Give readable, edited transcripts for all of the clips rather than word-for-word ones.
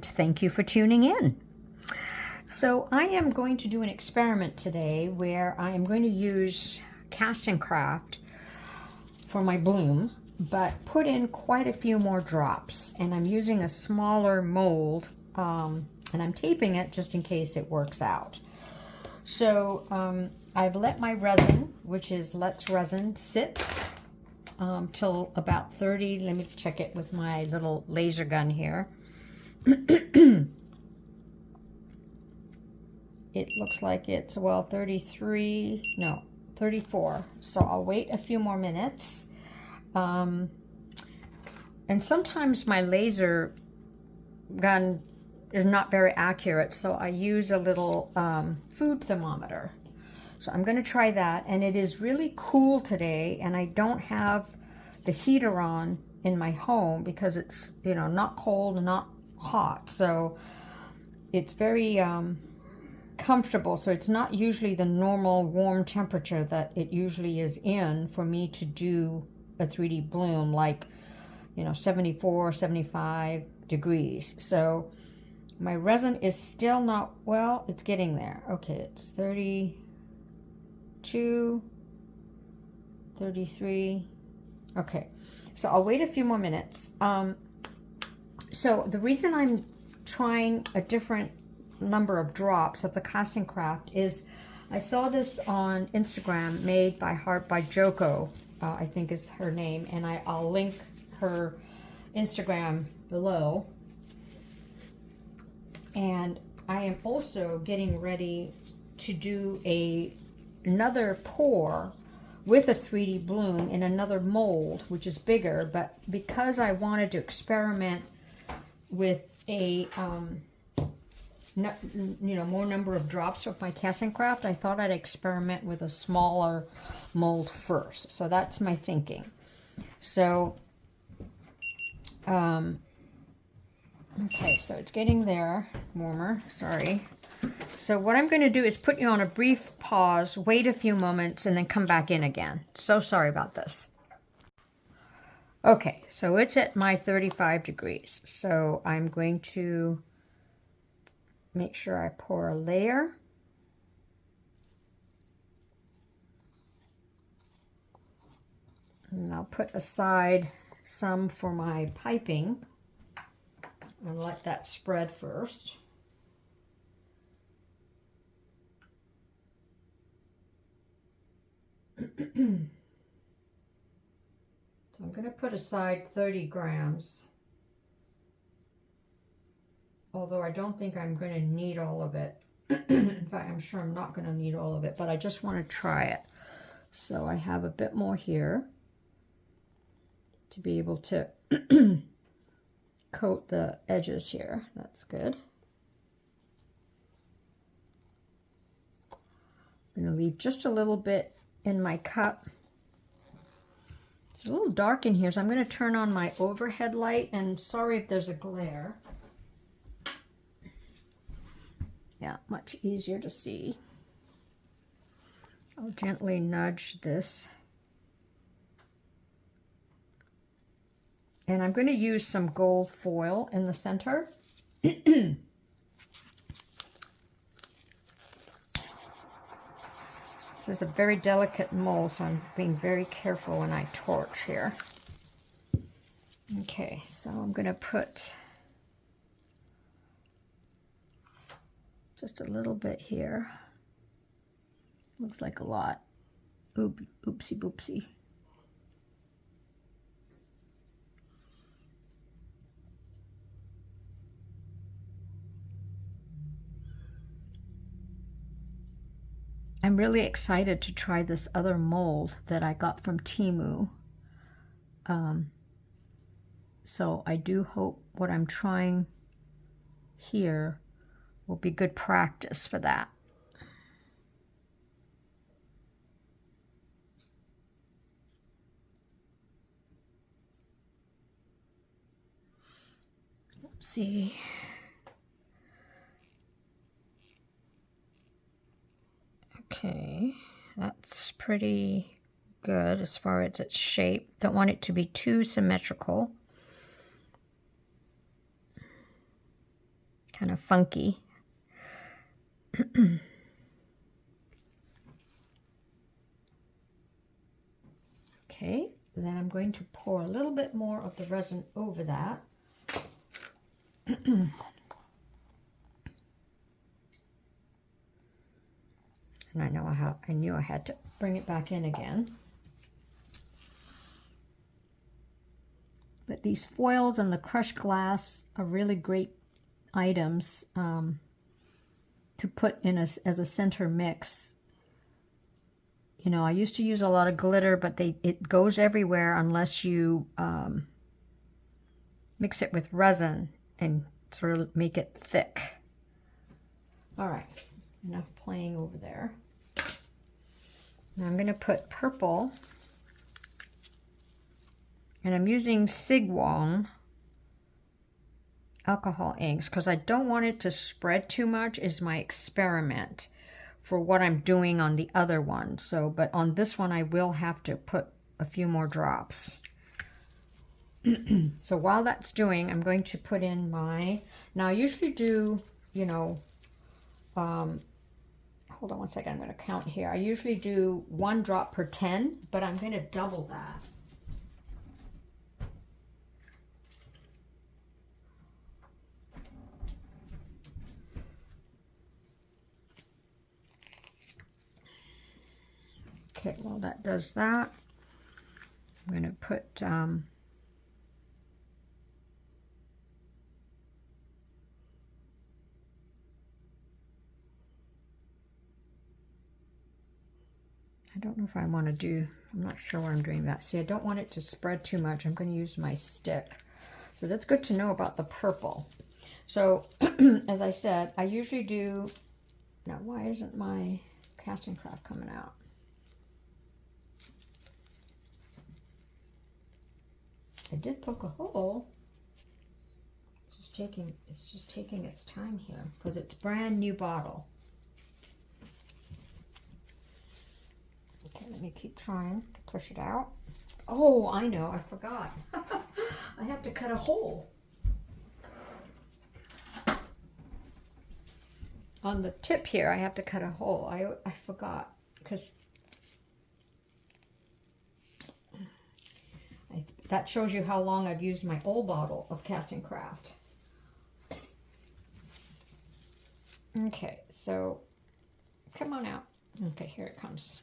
and thank you for tuning in. So I am going to do an experiment today where I am going to use Castincraft for my bloom, but put in quite a few more drops, and I'm using a smaller mold, and I'm taping it just in case it works out. So I've let my resin, which is Let's Resin, sit till about 30. Let me check it with my little laser gun here. It looks like it's, well, 33, no, 34. So I'll wait a few more minutes. And sometimes my laser gun is not very accurate, so I use a little food thermometer. So I'm going to try that, and it is really cool today, and I don't have the heater on in my home because it's, you know, not cold and not hot, so it's very comfortable. So it's not usually the normal warm temperature that it usually is in for me to do a 3D bloom, like, you know, 74, 75 degrees. So my resin is still not, well, it's getting there. Okay, it's 32, 33. Okay, so I'll wait a few more minutes. So the reason I'm trying a different number of drops of the Castincraft is I saw this on Instagram, made by Heart by Joko, I think is her name, and I'll link her Instagram below. And I am also getting ready to do another pour with a 3D bloom in another mold, which is bigger, but because I wanted to experiment with a more number of drops of my Castincraft, I thought I'd experiment with a smaller mold first. So that's my thinking. So okay, so it's getting there, warmer, sorry. So what I'm going to do is put you on a brief pause, wait a few moments, and then come back in again. So sorry about this. Okay, so it's at my 35 degrees. So I'm going to make sure I pour a layer. And I'll put aside some for my piping and let that spread first. So I'm going to put aside 30 grams, although I don't think I'm going to need all of it. In fact, I'm sure I'm not going to need all of it, but I just want to try it. So I have a bit more here to be able to coat the edges here. That's good. I'm going to leave just a little bit in my cup. It's a little dark in here, so I'm going to turn on my overhead light, and sorry if there's a glare. Yeah, much easier to see. I'll gently nudge this. And I'm going to use some gold foil in the center. This is a very delicate mold, so I'm being very careful when I torch here. Okay, so I'm going to put just a little bit here. Looks like a lot. Oopsie boopsie. I'm really excited to try this other mold that I got from Temu. So I do hope what I'm trying here will be good practice for that. Let's see. Okay, that's pretty good as far as its shape. Don't want it to be too symmetrical. kind of funky. Okay, then I'm going to pour a little bit more of the resin over that. And I knew I had to bring it back in again. But these foils and the crushed glass are really great items to put in as a center mix. You know, I used to use a lot of glitter, but it goes everywhere unless you mix it with resin and sort of make it thick. All right, enough playing over there. Now I'm going to put purple, and I'm using Sig Wong Alcohol inks because I don't want it to spread too much, is my experiment for what I'm doing on the other one. So, but on this one I will have to put a few more drops. So while that's doing, I'm going to put in my, now I usually do, you know, hold on one second, I'm going to count here. I usually do 1 drop per 10, but I'm going to double that. Okay, well that does that. I'm going to put I don't know if I want to do, I'm not sure where I'm doing that. See, I don't want it to spread too much. I'm going to use my stick. So that's good to know about the purple. So as I said, I usually do, now why isn't my Castincraft coming out? I did poke a hole. It's just taking its time here because it's a brand new bottle. Okay, let me keep trying to push it out. Oh, I know, I forgot. I have to cut a hole. On the tip here, I have to cut a hole. I forgot because that shows you how long I've used my old bottle of Castincraft. Okay, so come on out. Okay, here it comes.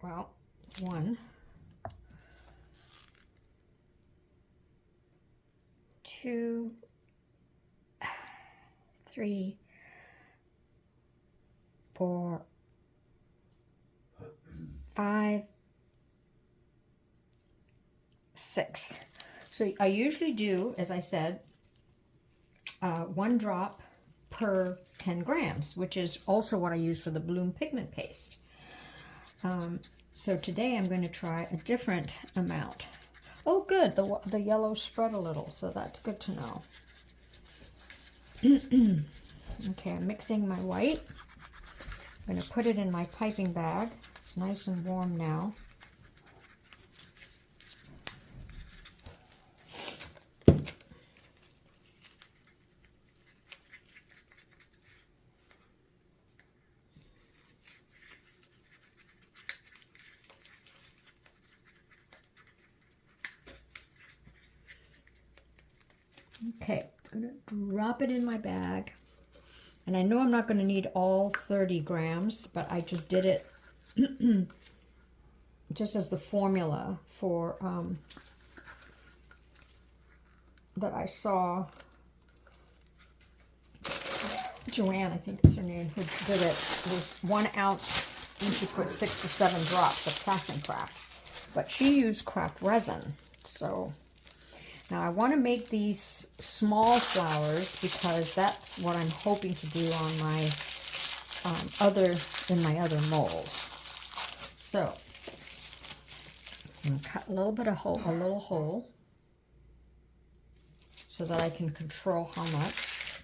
Well, 1, 2, 3, 4, 5, 6. So I usually do, as I said, 1 drop per 10 grams, which is also what I use for the bloom pigment paste. So today I'm going to try a different amount. Oh good, the yellow spread a little, so that's good to know. Okay, I'm mixing my white. I'm going to put it in my piping bag. It's nice and warm now. Okay, I'm going to drop it in my bag. And I know I'm not going to need all 30 grams, but I just did it just as the formula for that I saw Joanne, I think is her name, who did it. It was 1 ounce and she put 6 to 7 drops of Castincraft. But she used craft resin, so... Now I want to make these small flowers because that's what I'm hoping to do on my other molds. So I'm going to cut a little bit of hole, a little hole, so that I can control how much.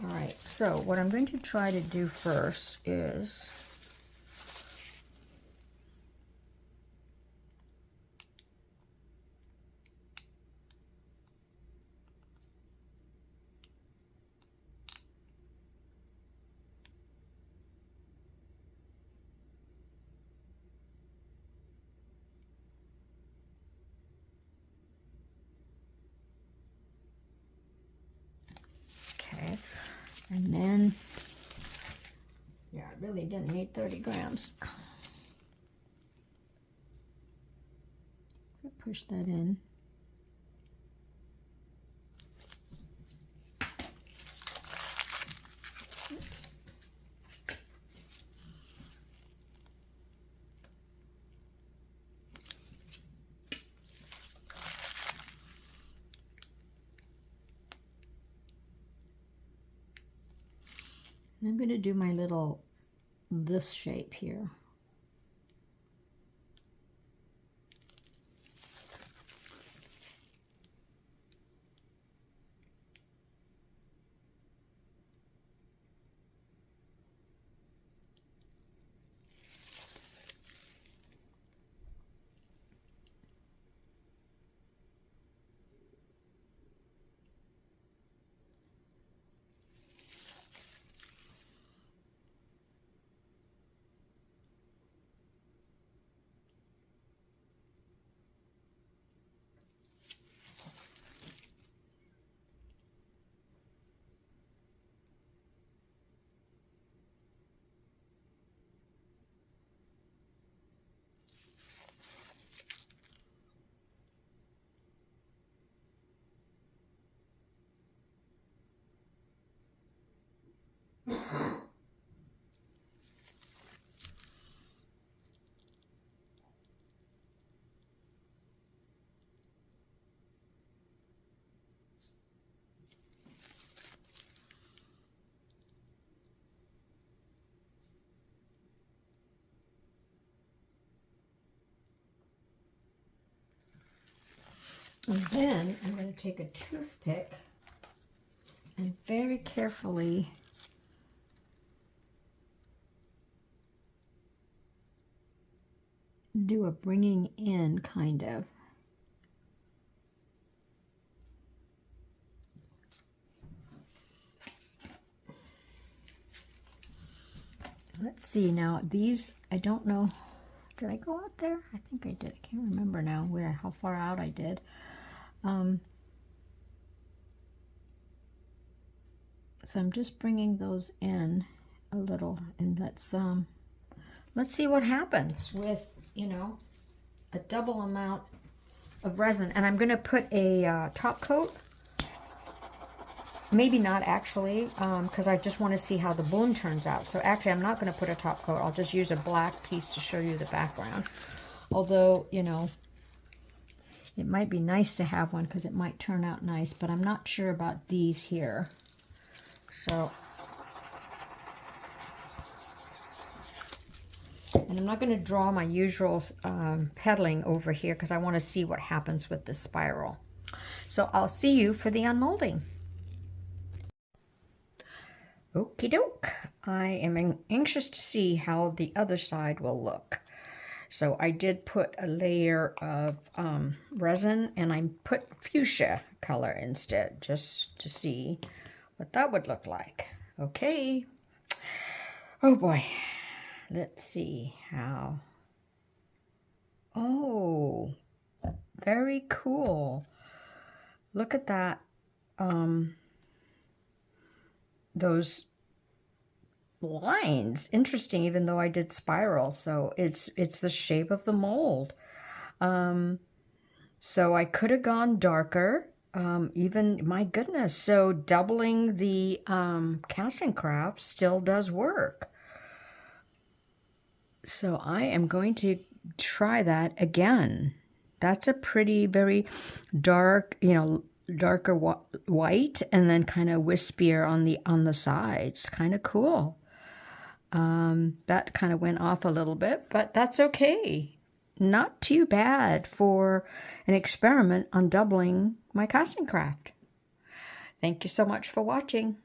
All right. So what I'm going to try to do first is And then, yeah, I really didn't need 30 grams. Push that in. Oops. And I'm going to do my little, this shape here. And then I'm going to take a toothpick and very carefully do a bringing in, kind of. Let's see now, these, I don't know, did I go out there? I think I did. I can't remember now how far out I did. So I'm just bringing those in a little, and let's see what happens with, you know, a double amount of resin. And I'm going to put a top coat. Maybe not actually, because I just want to see how the balloon turns out. So actually, I'm not going to put a top coat. I'll just use a black piece to show you the background. Although, you know, it might be nice to have one because it might turn out nice, but I'm not sure about these here. So, and I'm not going to draw my usual pedaling over here because I want to see what happens with the spiral. So I'll see you for the unmolding. Okie doke. I am anxious to see how the other side will look. So I did put a layer of resin, and I put fuchsia color instead, just to see what that would look like. Okay. Oh boy. Let's see how. Oh, very cool. Look at that. Those lines. Interesting, even though I did spiral. So it's the shape of the mold. So I could have gone darker. Even, my goodness, so doubling the Castincraft still does work. So I am going to try that again. That's a pretty, very dark, you know, darker white, and then kind of wispier on the sides. Kind of cool. That kind of went off a little bit, but that's okay. Not too bad for an experiment on doubling my Castincraft. Thank you so much for watching.